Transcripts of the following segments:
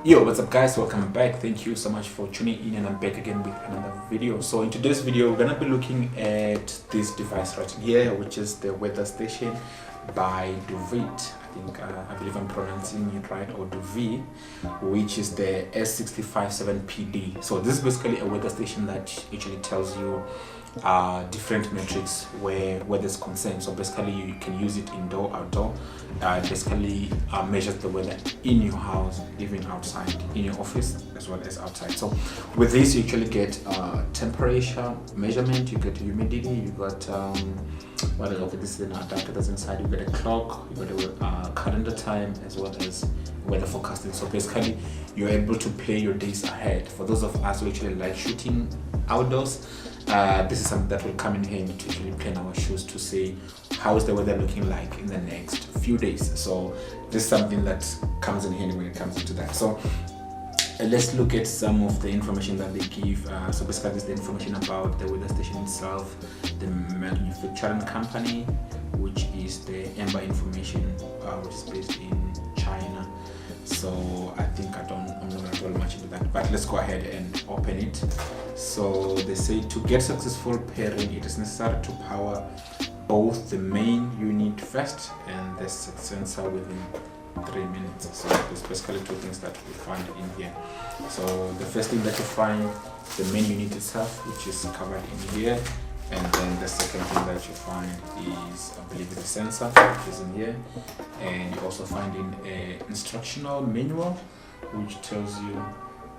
Yo, what's up guys, welcome back. Thank you so much for tuning in, and I'm back again with another video. So in today's video we're gonna be looking at this device right here, which is the weather station by Doveet. I believe I'm pronouncing it right, or Doveet, which is the S657PD. So this is basically a weather station that actually tells you different metrics where there's concern. So basically you can use it indoor, outdoor. Basically measures the weather in your house, even outside, in your office as well as outside. So with this you actually get temperature measurement, you get humidity, you got this is an adapter that's inside, you get a clock, you got a calendar time, as well as weather forecasting. So basically you're able to play your days ahead. For those of us who actually like shooting outdoors, this is something that will come in handy to actually plan our shoes to say how is the weather looking like in the next few days. So this is something that comes in handy when it comes into that. So let's look at some of the information that they give. So basically this is the information about the weather station itself, the manufacturing company, which is the Amber Information, which is based in China. So I'm not going to dwell much into that, but let's go ahead and open it. So they say to get successful pairing, it is necessary to power both the main unit first and the sensor within 3 minutes. So there's basically two things that we find in here. So the first thing that you find, the main unit itself, which is covered in here, and then the second thing that you find is, I believe, the sensor, which is in here, and you also find in an instructional manual which tells you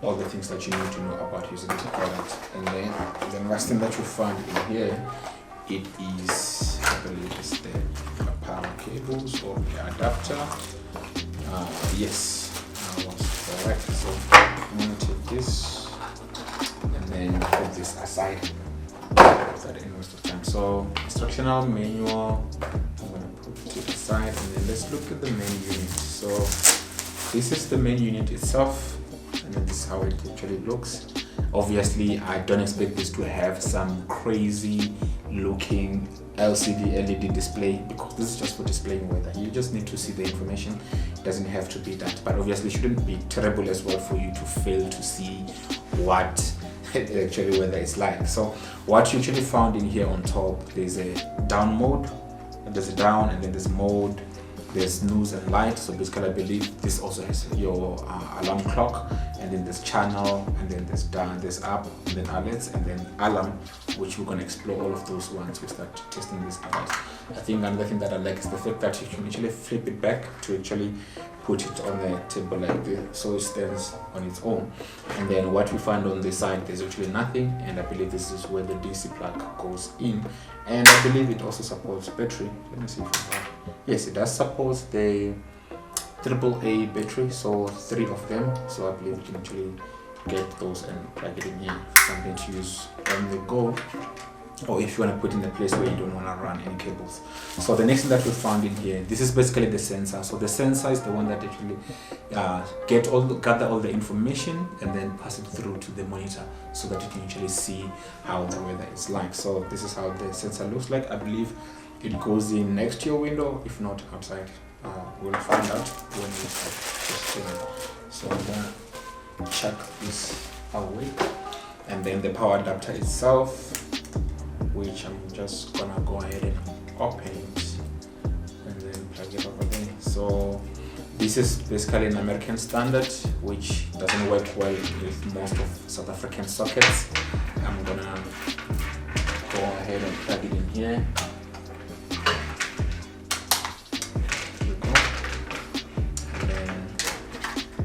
all the things that you need to know about using the product. And then the last thing that you find in here, it is, I believe, it's the power cables or the adapter. Yes, I was correct. So I'm going to take this and then put this aside at the end of the time. So instructional manual, I'm going to put it to the side, and then let's look at the main unit. So this is the main unit itself, and then this is how it actually looks. Obviously I don't expect this to have some crazy looking LCD LED display, because this is just for displaying weather. You just need to see the information. It doesn't have to be that, but obviously it shouldn't be terrible as well for you to fail to see what actually weather is like. So what you actually found in here on top, there's a down mode, there's a down, and then there's mode, there's snooze and light. So basically I believe this also has your alarm clock, and then there's channel, and then there's down, there's up, and then alerts, and then alarm, which we're going to explore all of those once we start testing this out. I think another thing that I like is the fact that you can actually flip it back to actually put it on the table like this, so it stands on its own. And then what we find on the side, there's actually nothing, and I believe this is where the DC plug goes in, and I believe it also supports battery. Let me see if I have. Yes, it does support the AAA battery, so 3 of them. So I believe you can actually get those and plug it in here, something to use on the go, or if you want to put in a place where you don't want to run any cables. So the next thing that we found in here, this is basically the sensor. So the sensor is the one that actually gather all the information and then pass it through to the monitor, so that you can actually see how the weather is like. So this is how the sensor looks like. I believe it goes in next to your window, if not outside. We'll find out when we start testing. So I'm gonna chuck this away, and then the power adapter itself, which I'm just gonna go ahead and open it and then plug it over there. So this is basically an American standard, which doesn't work well with most of South African sockets. I'm gonna go ahead and plug it in here.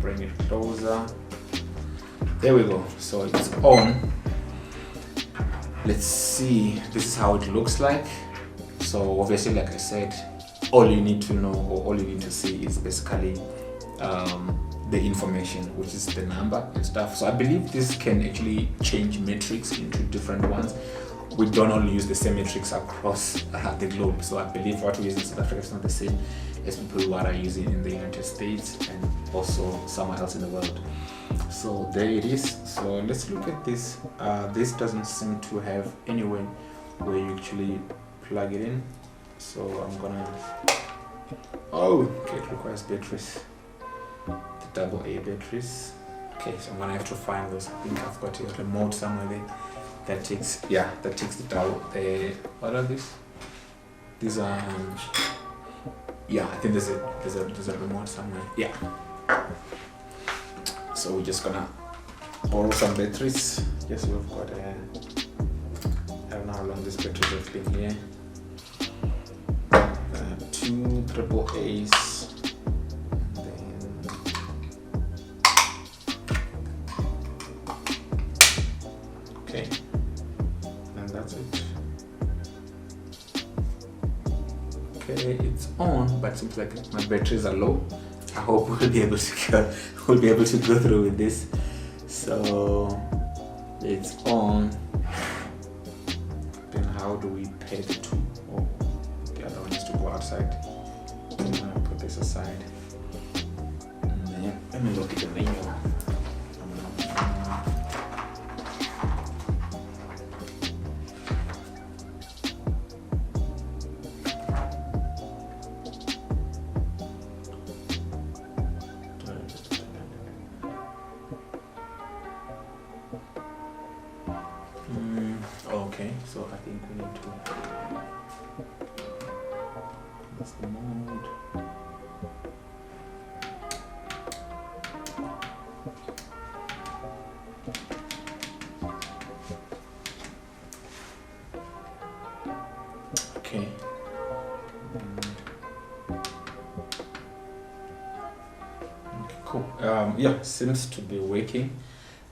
Bring it closer. There we go. So it's on. Let's see. This is how it looks like. So obviously, like I said, all you need to know, or all you need to see, is basically the information, which is the number and stuff. So I believe this can actually change metrics into different ones. We don't all use the same metrics across the globe. So I believe what we use in South Africa is not the same as people who are using in the United States and also somewhere else in the world. So there it is. So let's look at this. This doesn't seem to have anywhere where you actually plug it in. So I'm gonna Oh, okay, it requires batteries. The AA batteries. Okay, so I'm gonna have to find those. I think I've got a remote somewhere there that takes the what are these? These are yeah, I think there's a remote somewhere. Yeah. So we're just gonna borrow some batteries. Yes, we've got I don't know how long these batteries have been here. 2 AAAs. Okay, and that's it. Okay, it's on, but seems like my batteries are low. I hope we'll be able to go through with this. So it's on. Then how do we pair the two? Oh, the other one needs to go outside. I'm gonna put this aside. And then let me look at the menu. Okay, so I think we need to. That's the mode. Okay. Okay, cool. Yeah, seems to be working.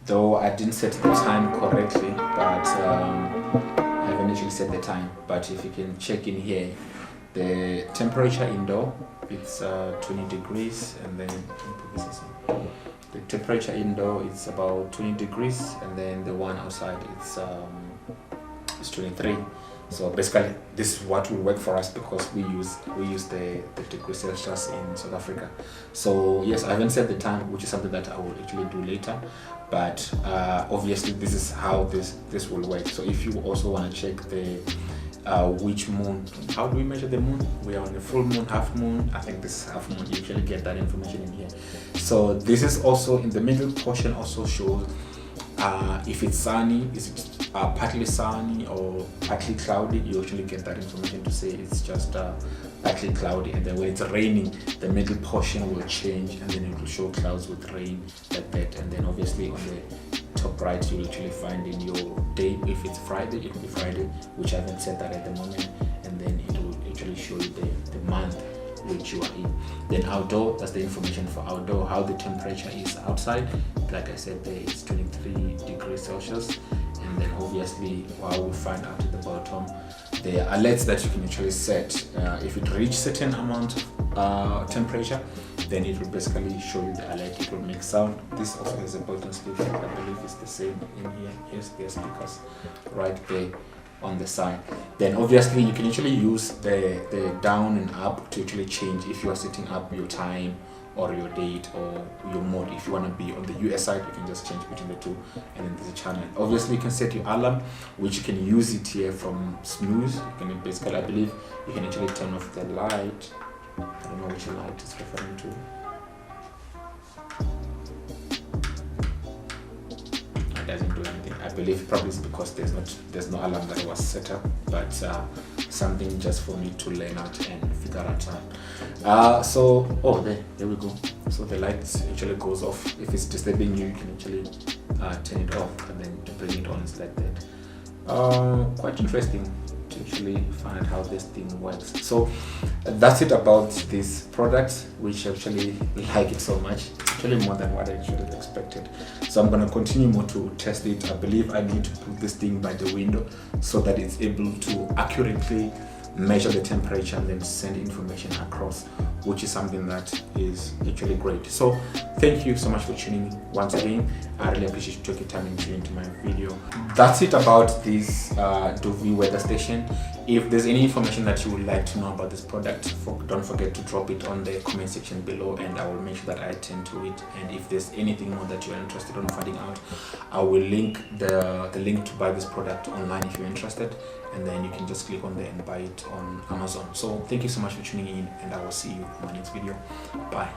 Though I didn't set the time correctly, but I haven't actually set the time. But if you can check in here, the temperature indoor, it's 20 degrees, and then the temperature indoor is about 20 degrees, and then the one outside it's 23. So basically, this is what will work for us because we use the degree Celsius in South Africa. So yes, I haven't set the time, which is something that I will actually do later. But obviously, this is how this will work. So if you also want to check the which moon, how do we measure the moon? We are on the full moon, half moon. I think this is half moon. You usually get that information in here. So this is also in the middle portion. Also shows if it's sunny, is it partly sunny or partly cloudy. You actually get that information to say it's just partly cloudy, and then when it's raining, the middle portion will change, and then it will show clouds with rain like that. And then obviously on the top right, you'll actually find in your day. If it's Friday, it will be Friday, which I haven't set that at the moment, and then it will actually show you the month which you are in. Then outdoor, that's the information for outdoor, how the temperature is outside. Like I said, there is 23 degrees Celsius. And then obviously, what we'll find out at the bottom, the alerts that you can actually set. If it reaches certain amount of temperature, then it will basically show you the alert. It will make sound. This also has a built-in speaker. I believe it's the same in here. Yes, there are speakers right there on the side. Then obviously you can actually use the down and up to actually change if you are setting up your time or your date or your mode. If you want to be on the US side, you can just change between the two, and then there's a channel. Obviously you can set your alarm, which you can use it here from snooze. You can basically, I believe you can actually turn off the light. I don't know which light it's referring to. It doesn't do anything. I believe probably it's because there's no alarm that was set up, but something just for me to learn out and figure out time. So there we go. So the light actually goes off. If it's disturbing you, you can actually turn it off, and then to bring it on is like that. Quite interesting to actually find out how this thing works. So that's it about this product, which I actually like it so much. It's actually more than what I should have expected. So I'm going to continue more to test it. I believe I need to put this thing by the window so that it's able to accurately measure the temperature and then send information across which is something that is actually great. So thank you so much for tuning in once again. I really appreciate you taking time and tuning into my video. That's it about this Doveet weather station. If there's any information that you would like to know about this product, don't forget to drop it on the comment section below, and I will make sure that I attend to it. And if there's anything more that you're interested in finding out, I will link the link to buy this product online if you're interested, and then you can just click on there and buy it on Amazon. So thank you so much for tuning in, and I will see you in my next video. Bye.